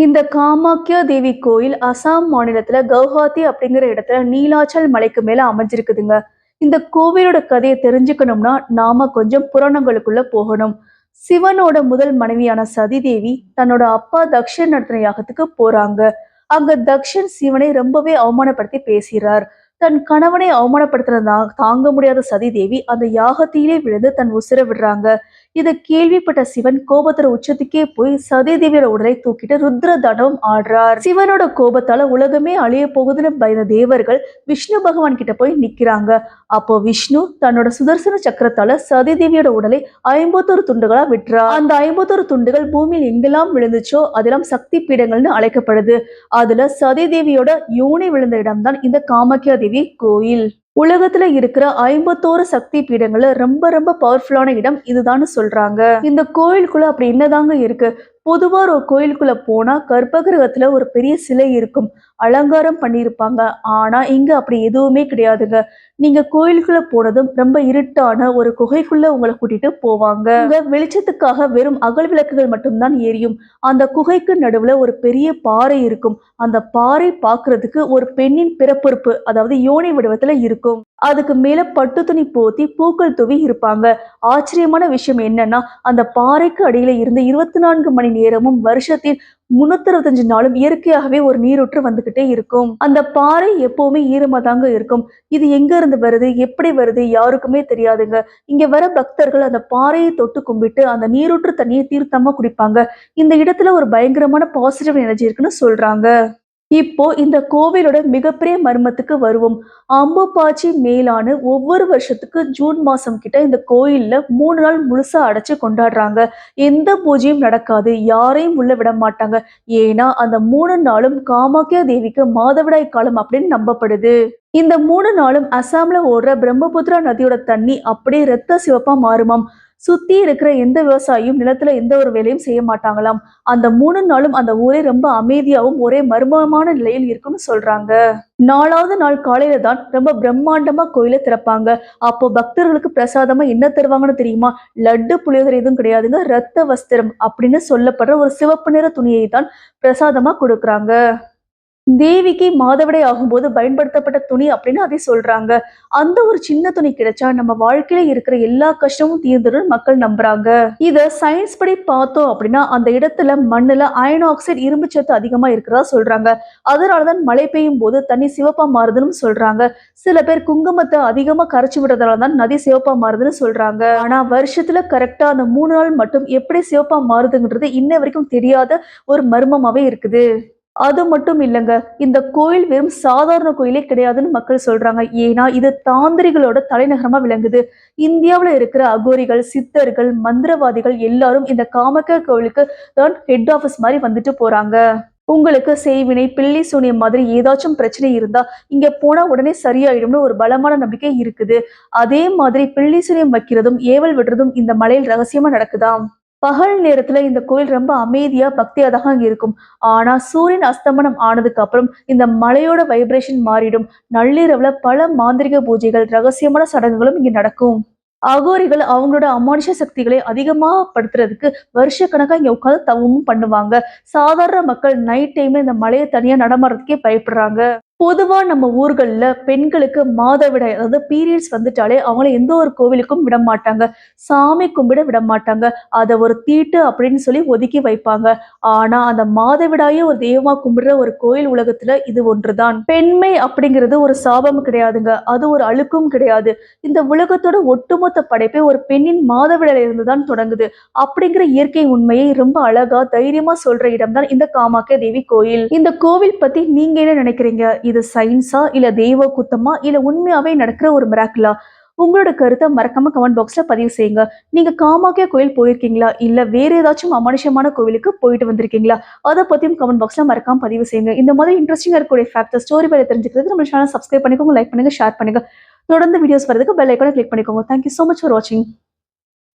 இந்த காமாக்யா தேவி கோயில் அசாம் மாநிலத்துல கவுஹாத்தி அப்படிங்கிற இடத்துல நீலாச்சல் மலைக்கு மேல அமைஞ்சிருக்குதுங்க. இந்த கோவிலோட கதையை தெரிஞ்சுக்கணும்னா நாம கொஞ்சம் புராணங்களுக்குள்ள போகணும். சிவனோட முதல் மனைவியான சதி தேவி தன்னோட அப்பா தக்ஷன் நடத்தின யாகத்துக்கு போறாங்க. அங்க தக்ஷன் சிவனை ரொம்பவே அவமானப்படுத்தி பேசுகிறார். தன் கணவனை அவமானப்படுத்தினதா தாங்க முடியாத சதி தேவி அந்த யாகத்திலே விழுந்து தன் உசிர விடுறாங்க. இதை கேள்விப்பட்ட சிவன் கோபத்தோட உச்சத்துக்கே போய் சதி தேவியோட உடலை தூக்கிட்டு ருத்ர தாண்டவம் ஆடுறார். சிவனோட கோபத்தால உலகமே அழிய போகுதுன்னு பயந்த தேவர்கள் விஷ்ணு பகவான் கிட்ட போய் நிக்கிறாங்க. அப்போ விஷ்ணு தன்னோட சுதர்சன சக்கரத்தால சதி தேவியோட உடலை 51 துண்டுகளா விட்டுறார். அந்த 51 துண்டுகள் பூமியில் எங்கெல்லாம் விழுந்துச்சோ அதெல்லாம் சக்தி பீடங்கள்னு அழைக்கப்படுது. அதுல சதி தேவியோட யோனி விழுந்த இடம்தான் இந்த காமாக்யா தேவி கோயில். உலகத்துல இருக்கிற 51 சக்தி பீடங்கள்ல ரொம்ப ரொம்ப பவர்ஃபுல்லான இடம் இதுதான் சொல்றாங்க. இந்த கோயிலுக்குள்ள அப்படி என்னதாங்க இருக்கு? பொதுவா ஒரு கோயிலுக்குள்ள போனா கர்ப்பகிரகத்துல ஒரு பெரிய சிலை இருக்கும், அலங்காரம் பண்ணியிருப்பாங்க. ஆனா இங்க அப்படி எதுவுமே கிடையாதுங்க. நீங்க கோயிலுக்குள்ள போனதும் ரொம்ப இருட்டான ஒரு குகைக்குள்ள உங்களை கூட்டிட்டு போவாங்க. இங்க வெளிச்சத்துக்காக வெறும் அகல் விளக்குகள் மட்டும்தான் எரியும். அந்த குகைக்கு நடுவுல ஒரு பெரிய பாறை இருக்கும். அந்த பாறை பாக்குறதுக்கு ஒரு பெண்ணின் பிறப்புறுப்பு, அதாவது யோனி வடிவத்துல இருக்கும். அதுக்கு மேல பட்டு துணி போத்தி பூக்கள் தூவி இருப்பாங்க. ஆச்சரியமான விஷயம் என்னன்னா, அந்த பாறைக்கு அடியில இருந்து 24 மணி நேரமும் வருஷத்தில் 365 நாளும் இயற்கையாகவே ஒரு நீரூற்று வந்துகிட்டே இருக்கும். அந்த பாறை எப்பவுமே ஈரமா தாங்க இருக்கும். இது எங்க இருந்து வருது, எப்படி வருது, யாருக்குமே தெரியாதுங்க. இங்க வர பக்தர்கள் அந்த பாறையை தொட்டு கும்பிட்டு அந்த நீரூற்று தண்ணியை தீர்த்தமா குடிப்பாங்க. இந்த இடத்துல ஒரு பயங்கரமான பாசிட்டிவ் எனர்ஜி இருக்குன்னு சொல்றாங்க. இப்போ இந்த கோவிலோட மிகப்பெரிய மர்மத்துக்கு வருவோம். அம்புபாச்சி மேலான ஒவ்வொரு வருஷத்துக்கு ஜூன் மாசம் கிட்ட இந்த கோயில்ல 3 நாள் முழுசா அடைச்சு கொண்டாடுறாங்க. எந்த பூஜையும் நடக்காது, யாரையும் உள்ள விட மாட்டாங்க. ஏன்னா அந்த 3 நாளும் காமாக்யா தேவிக்கு மாதவிடாய் காலம் அப்படின்னு நம்பப்படுது. இந்த 3 நாளும் அசாம்ல ஓடுற பிரம்மபுத்திரா நதியோட தண்ணி அப்படியே ரத்த சிவப்பா மாறுமாம். சுத்தி இருக்கிற எந்த விவசாயியும் நிலத்துல எந்த ஒரு வேலையும் செய்ய மாட்டாங்களாம். அந்த 3 நாளும் அந்த ஊரே ரொம்ப அமைதியாவும் ஒரே மர்மமான நிலையில் இருக்குன்னு சொல்றாங்க. 4வது நாள் காலையில தான் ரொம்ப பிரம்மாண்டமா கோயிலை திறப்பாங்க. அப்போ பக்தர்களுக்கு பிரசாதமா என்ன தருவாங்கன்னு தெரியுமா? லட்டு புளியோதரை எதுவும் கிடையாதுங்க, ரத்த வஸ்திரம் அப்படின்னு சொல்லப்படுற ஒரு சிவப்பு நிற துணியை தான் பிரசாதமா கொடுக்குறாங்க. தேவிக்கு மாதவிடாய் ஆகும்போது பயன்படுத்தப்பட்ட துணி அப்படின்னு அதை சொல்றாங்க. அந்த ஒரு சின்ன துணி கிடைச்சா நம்ம வாழ்க்கையில இருக்கிற எல்லா கஷ்டமும் தீர்ந்துடும் மக்கள் நம்புறாங்க. இத சயின்ஸ் படி பார்த்தோம் அப்படின்னா அந்த இடத்துல மண்ணுல அயன் ஆக்சைடு இரும்பு சத்து அதிகமா இருக்கிறதா சொல்றாங்க. அதனாலதான் மழை பெய்யும் போது தண்ணி சிவப்பா மாறுதுன்னு சொல்றாங்க. சில பேர் குங்குமத்தை அதிகமா கரைச்சி விடுறதால தான் நதி சிவப்பா மாறுதுன்னு சொல்றாங்க. ஆனா வருஷத்துல கரெக்டா அந்த 3 நாள் மட்டும் எப்படி சிவப்பா மாறுதுங்கிறது இன்ன வரைக்கும் தெரியாத ஒரு மர்மமாவே இருக்குது. அது மட்டும் இல்லைங்க, இந்த கோயில் வெறும் சாதாரண கோயிலே கிடையாதுன்னு மக்கள் சொல்றாங்க. ஏன்னா இது தாந்திரிகளோட தலைநகரமா விளங்குது. இந்தியாவுல இருக்கிற அகோரிகள், சித்தர்கள், மந்திரவாதிகள் எல்லாரும் இந்த காமாக்யா கோவிலுக்கு தான் ஹெட் ஆபீஸ் மாதிரி வந்துட்டு போறாங்க. உங்களுக்கு செய்வினை, பில்லி சூனியம் மாதிரி ஏதாச்சும் பிரச்சனை இருந்தா இங்க போனா உடனே சரியாயிடும்னு ஒரு பலமான நம்பிக்கை இருக்குது. அதே மாதிரி பில்லி சூனியம் வைக்கிறதும் ஏவல் விடுறதும் இந்த மலையில் ரகசியமா நடக்குதாம். பகல் நேரத்துல இந்த கோயில் ரொம்ப அமைதியா பக்தியா தான் இருக்கும். ஆனா சூரியன் அஸ்தமனம் ஆனதுக்கு அப்புறம் இந்த மலையோட வைப்ரேஷன் மாறிடும். நள்ளிரவுல பல மாந்திரிக பூஜைகள், ரகசியமான சடங்குகளும் இங்க நடக்கும். அகோரிகள் அவங்களோட அமானுஷ சக்திகளை அதிகமா படுத்துறதுக்கு வருஷக்கணக்கா இங்க உட்காந்து தவமும் பண்ணுவாங்க. சாதாரண மக்கள் நைட் டைம்ல இந்த மலையை தனியா நடமாடுறதுக்கே பயப்படுறாங்க. பொதுவா நம்ம ஊர்கள்ல பெண்களுக்கு மாதவிடாய், அதாவது பீரியட்ஸ் வந்துட்டாலே அவங்கள எந்த ஒரு கோவிலுக்கும் விட மாட்டாங்க, சாமி கும்பிட விட மாட்டாங்க. அதை ஒரு தீட்டு அப்படின்னு சொல்லி ஒதுக்கி வைப்பாங்க. ஆனா அந்த மாதவிடாயே ஒரு தெய்வமா கும்பிடுற ஒரு கோயில் உலகத்துல இது ஒன்றுதான். பெண்மை அப்படிங்கிறது ஒரு சாபம் கிடையாதுங்க, அது ஒரு அழுக்கும் கிடையாது. இந்த உலகத்தோட ஒட்டுமொத்த படைப்பே ஒரு பெண்ணின் மாதவிடாயில இருந்துதான் தொடங்குது. அப்படிங்கிற இயற்கை உண்மையை ரொம்ப அழகா தைரியமா சொல்ற இடம் தான் இந்த காமாக்யா தேவி கோயில். இந்த கோவில் பத்தி நீங்க என்ன நினைக்கிறீங்க? இது சயின்ஸா, இல்ல தெய்வ குத்தமா, இல்ல உண்மையாவே நடக்கிற ஒரு மிராக்கிளா? உங்களோட கருத்தை மறக்காம கமெண்ட் பாக்ஸ்ல பதிவு செய்யுங்க. நீங்க காமாக்யா கோயில் போயிருக்கீங்களா, இல்ல வேற ஏதாச்சும் அமானுஷமான கோவிலுக்கு போயிட்டு வந்திருக்கீங்களா? அதை பத்தியும் கமெண்ட் பாக்ஸ்ல மறக்காம பதிவு செய்யுங்க. இந்த மாதிரி இன்ட்ரெஸ்டிங்கா இருக்கக்கூடிய ஃபேக்டர் ஸ்டோரி பத்தி தெரிஞ்சுக்கிறது நம்ம சேனல் சப்ஸ்கிரைப் பண்ணிக்கோங்க, லைக் பண்ணுங்க, ஷேர் பண்ணுங்க. தொடர்ந்து வீடியோஸ் வரதுக்கு பெல் ஐக்கானை கிளிக் பண்ணிக்கோங்க. Thank you so much for watching.